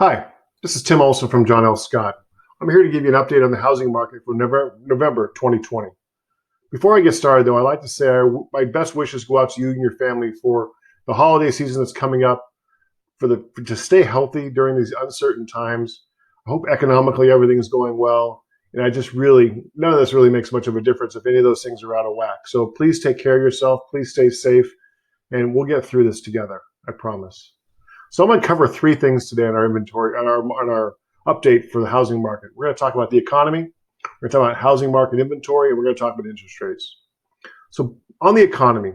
Hi, this is Tim Olson from John L. Scott. I'm here to give you an update on the housing market for November 2020. Before I get started, though, I'd like to say my best wishes go out to you and your family for the holiday season that's coming up, to stay healthy during these uncertain times. I hope economically everything is going well, and I just really none of this really makes much of a difference if any of those things are out of whack. So please take care of yourself, please stay safe, and we'll get through this together. I promise. So I'm going to cover three things today on our inventory, on our update for the housing market. We're going to talk about the economy, we're going to talk about housing market inventory, and we're going to talk about interest rates. So on the economy,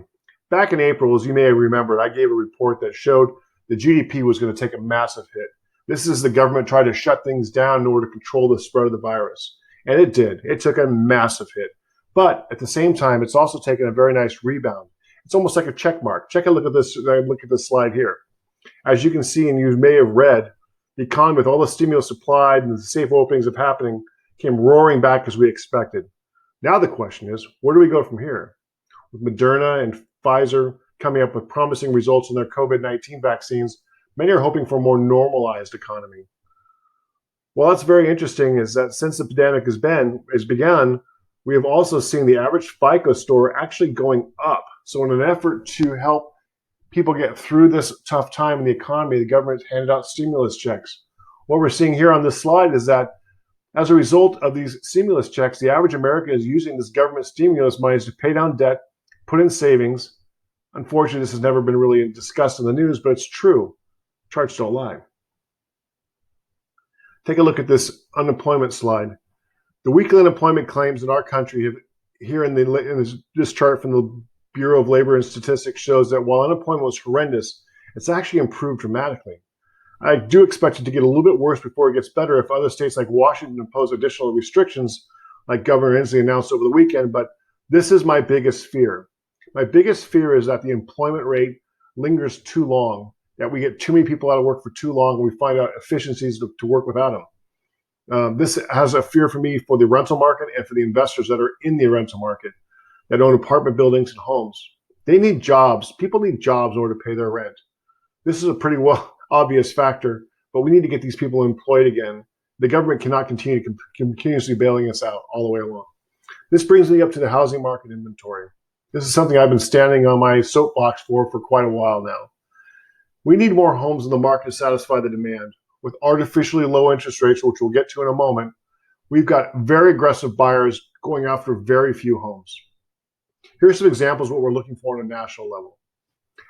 back in April, as you may have remembered, I gave a report that showed the GDP was going to take a massive hit. This is the government trying to shut things down in order to control the spread of the virus. And it did. It took a massive hit. But at the same time, it's also taken a very nice rebound. It's almost like a check mark. Take a look at this. Look at this slide here. As you can see, and you may have read, the economy, with all the stimulus supplied and the safe openings of happening, came roaring back as we expected. Now the question is, where do we go from here? With Moderna and Pfizer coming up with promising results on their COVID-19 vaccines, many are hoping for a more normalized economy. Well, that's very interesting is that since the pandemic has begun, we have also seen the average FICO score actually going up. So in an effort to help people get through this tough time in the economy, the government handed out stimulus checks. What we're seeing here on this slide is that as a result of these stimulus checks, the average American is using this government stimulus money to pay down debt, put in savings. Unfortunately, this has never been really discussed in the news, but it's true. Charts don't lie. Take a look at this unemployment slide. The weekly unemployment claims in our country have, here in this chart from the Bureau of Labor and Statistics, shows that while unemployment was horrendous, it's actually improved dramatically. I do expect it to get a little bit worse before it gets better if other states like Washington impose additional restrictions like Governor Inslee announced over the weekend, but this is my biggest fear. My biggest fear is that the employment rate lingers too long, that we get too many people out of work for too long, and we find out efficiencies to work without them. This has a fear for me for the rental market and for the investors that are in the rental market, that own apartment buildings and homes. They need jobs. People need jobs in order to pay their rent. This is a pretty well obvious factor, but we need to get these people employed again. The government cannot continue continuously bailing us out all the way along. This brings me up to the housing market inventory. This is something I've been standing on my soapbox for quite a while now. We need more homes in the market to satisfy the demand. With artificially low interest rates, which we'll get to in a moment, we've got very aggressive buyers going after very few homes. Here's some examples of what we're looking for on a national level.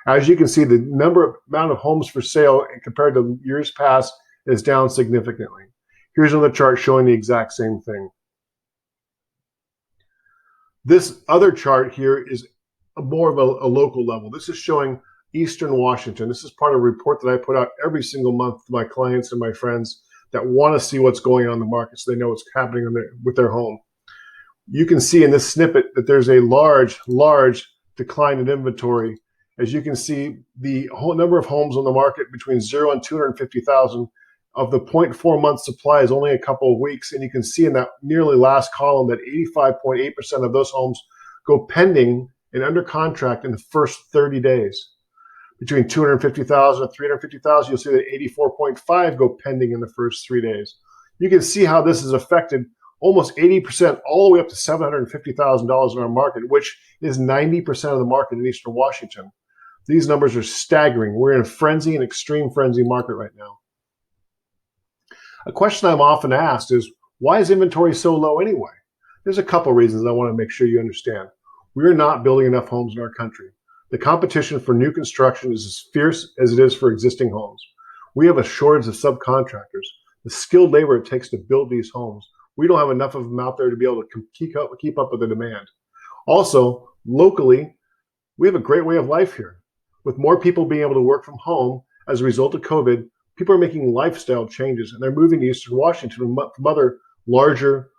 As you can see, the amount of homes for sale compared to years past is down significantly. Here's another chart showing the exact same thing. This other chart here is more of a local level. This is showing Eastern Washington. This is part of a report that I put out every single month to my clients and my friends that want to see what's going on in the market so they know what's happening with their home. You can see in this snippet that there's a large decline in inventory. As you can see, the whole number of homes on the market between 0 and 250,000 of the 0.4 month supply is only a couple of weeks. And you can see in that nearly last column that 85.8% of those homes go pending and under contract in the first 30 days. Between 250,000 and 350,000, you'll see that 84.5 go pending in the first 3 days. You can see how this has affected almost 80%, all the way up to $750,000 in our market, which is 90% of the market in Eastern Washington. These numbers are staggering. We're in a frenzy, an extreme frenzy market right now. A question I'm often asked is, why is inventory so low anyway? There's a couple reasons I want to make sure you understand. We're not building enough homes in our country. The competition for new construction is as fierce as it is for existing homes. We have a shortage of subcontractors, the skilled labor it takes to build these homes. We don't have enough of them out there to be able to keep up with the demand. Also, locally, we have a great way of life here. With more people being able to work from home as a result of COVID, people are making lifestyle changes, and they're moving to Eastern Washington from other larger,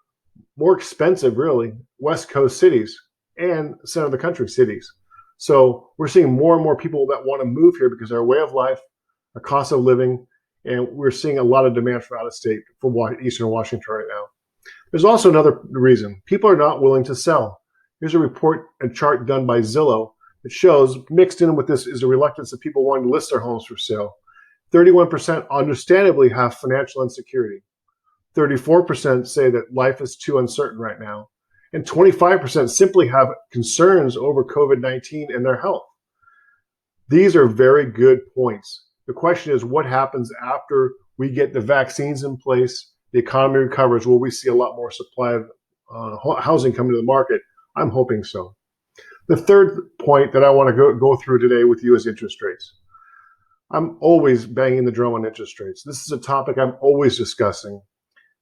more expensive, really, West Coast cities and center of the country cities. So we're seeing more and more people that want to move here because our way of life, our cost of living, and we're seeing a lot of demand from out of state for Eastern Washington right now. There's also another reason. People are not willing to sell. Here's a report and chart done by Zillow that shows, mixed in with this is a reluctance of people wanting to list their homes for sale. 31% understandably have financial insecurity. 34% say that life is too uncertain right now. And 25% simply have concerns over COVID-19 and their health. These are very good points. The question is, what happens after we get the vaccines in place, the economy recovers? Will we see a lot more supply of housing coming to the market? I'm hoping so. The third point that I want to go through today with you is interest rates. I'm always banging the drum on interest rates. This is a topic I'm always discussing.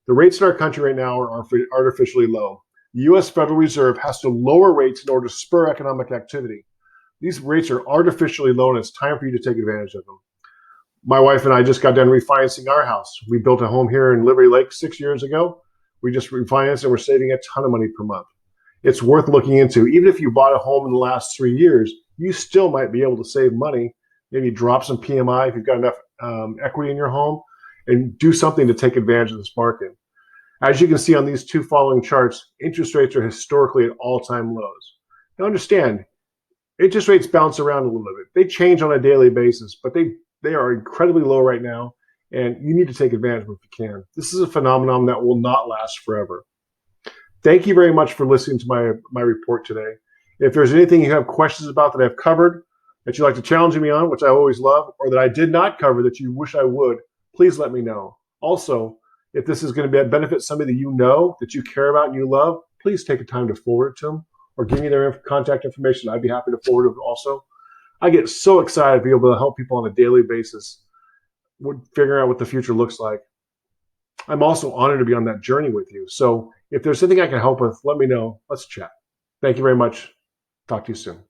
The rates in our country right now are artificially low. The U.S. Federal Reserve has to lower rates in order to spur economic activity. These rates are artificially low, and it's time for you to take advantage of them. My wife and I just got done refinancing our house. We built a home here in Liberty Lake 6 years ago. We just refinanced and we're saving a ton of money per month. It's worth looking into. Even if you bought a home in the last 3 years, you still might be able to save money, maybe drop some PMI if you've got enough equity in your home, and do something to take advantage of this market. As you can see on these two following charts, interest rates are historically at all-time lows. Now understand, interest rates bounce around a little bit. They change on a daily basis, but they are incredibly low right now, and you need to take advantage of it if you can. This is a phenomenon that will not last forever. Thank you very much for listening to my report today. If there's anything you have questions about that I've covered, that you'd like to challenge me on, which I always love, or that I did not cover that you wish I would, please let me know. Also, if this is going to benefit somebody that you know, that you care about and you love, please take the time to forward it to them or give me their contact information. I'd be happy to forward it also. I get so excited to be able to help people on a daily basis figuring out what the future looks like. I'm also honored to be on that journey with you. So if there's something I can help with, let me know. Let's chat. Thank you very much. Talk to you soon.